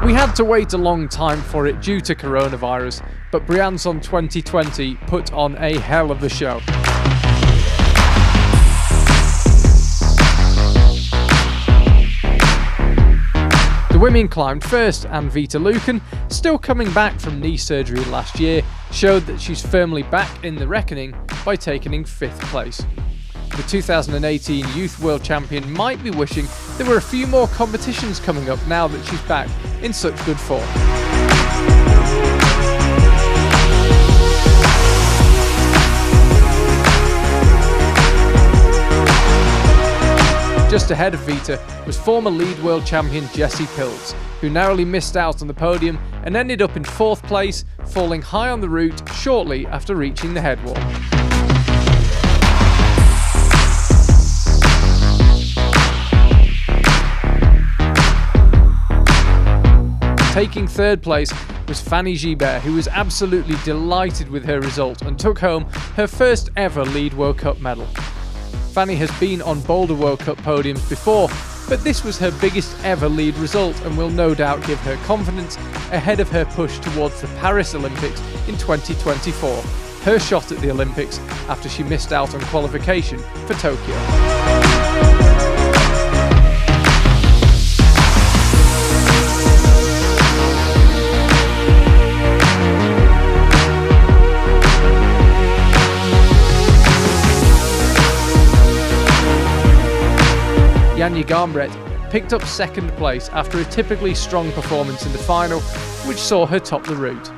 We had to wait a long time for it due to coronavirus, but Briançon 2020 put on a hell of a show. The women climbed first, and Vita Lucan, still coming back from knee surgery last year, showed that she's firmly back in the reckoning by taking 5th place. The 2018 Youth World Champion might be wishing there were a few more competitions coming up now that she's back in such good form. Just ahead of Vita was former lead world champion Jessie Pilz, who narrowly missed out on the podium and ended up in 4th place, falling high on the route shortly after reaching the head wall. Taking 3rd place was Fanny Gibert, who was absolutely delighted with her result and took home her first ever lead World Cup medal. Fanny has been on Boulder World Cup podiums before, but this was her biggest ever lead result and will no doubt give her confidence ahead of her push towards the Paris Olympics in 2024, her shot at the Olympics after she missed out on qualification for Tokyo. Janja Garnbret picked up 2nd place after a typically strong performance in the final, which saw her top the route.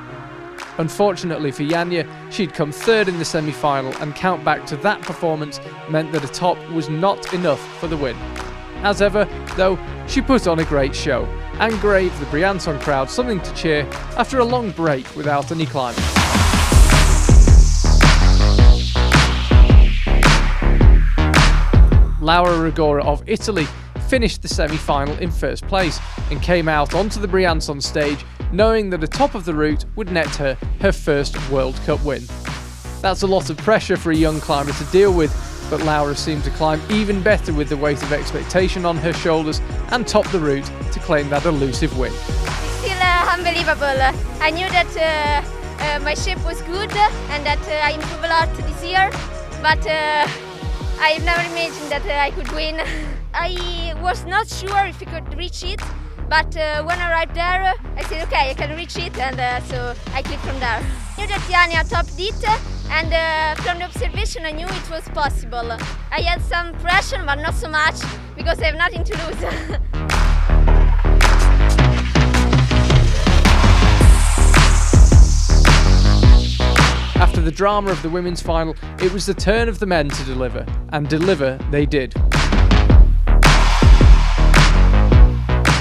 Unfortunately for Janja, she'd come 3rd in the semi-final, and count back to that performance meant that a top was not enough for the win. As ever, though, she put on a great show and gave the Briançon crowd something to cheer after a long break without any climbing. Laura Rigora of Italy finished the semi-final in 1st place and came out onto the Briançon stage knowing that a top of the route would net her first World Cup win. That's a lot of pressure for a young climber to deal with, but Laura seemed to climb even better with the weight of expectation on her shoulders and top the route to claim that elusive win. Still unbelievable. I knew that my shape was good and that I improved a lot this year, but I never imagined that I could win. I was not sure if I could reach it, but when I arrived there, I said, okay, I can reach it, and so I clicked from there. I knew that Janja topped it, and from the observation, I knew it was possible. I had some pressure, but not so much, because I have nothing to lose. After the drama of the women's final, it was the turn of the men to deliver, and deliver they did.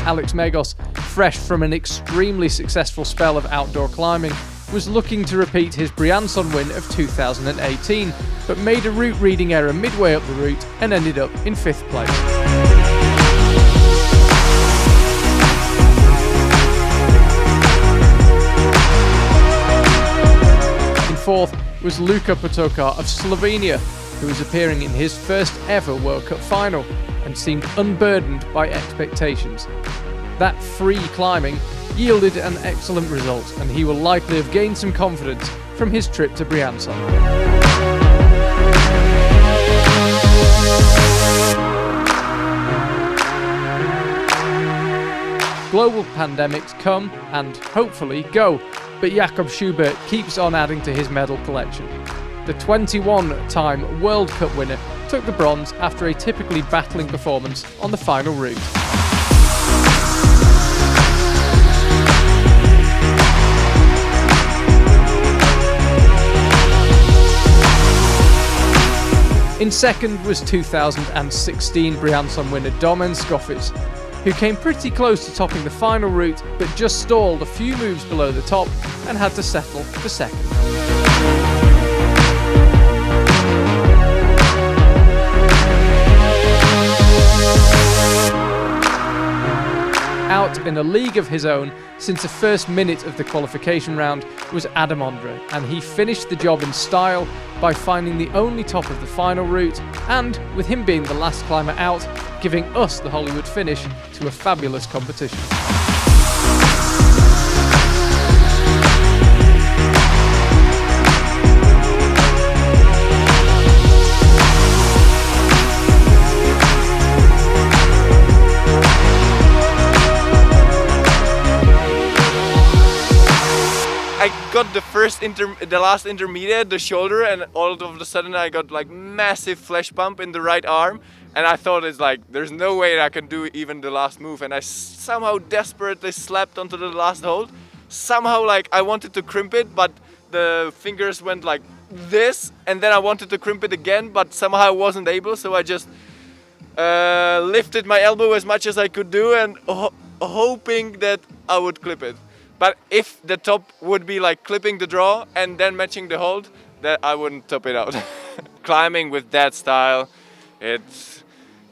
Alex Megos, fresh from an extremely successful spell of outdoor climbing, was looking to repeat his Briançon win of 2018, but made a route reading error midway up the route and ended up in 5th place. In 4th was Luka Potokar of Slovenia, who was appearing in his first ever World Cup final and seemed unburdened by expectations. That free climbing yielded an excellent result, and he will likely have gained some confidence from his trip to Briançon. Global pandemics come and hopefully go, but Jakob Schubert keeps on adding to his medal collection. The 21-time World Cup winner took the bronze after a typically battling performance on the final route. In 2nd was 2016 Briançon winner Domen Skoffic, who came pretty close to topping the final route but just stalled a few moves below the top and had to settle for 2nd. Out in a league of his own since the first minute of the qualification round was Adam Ondra, and he finished the job in style by finding the only top of the final route and, with him being the last climber out, giving us the Hollywood finish to a fabulous competition. got the last intermediate, the shoulder, and all of a sudden I got like massive flesh pump in the right arm, and I thought it's like there's no way I can do even the last move, and I somehow desperately slapped onto the last hold. Somehow like I wanted to crimp it, but the fingers went like this, and then I wanted to crimp it again, but somehow I wasn't able, so I just lifted my elbow as much as I could do and hoping that I would clip it. But if the top would be like clipping the draw and then matching the hold, that I wouldn't top it out. Climbing with that style, it's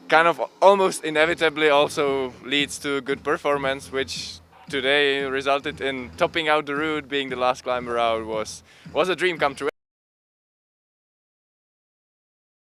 kind of almost inevitably also leads to good performance, which today resulted in topping out the route, being the last climber out was a dream come true.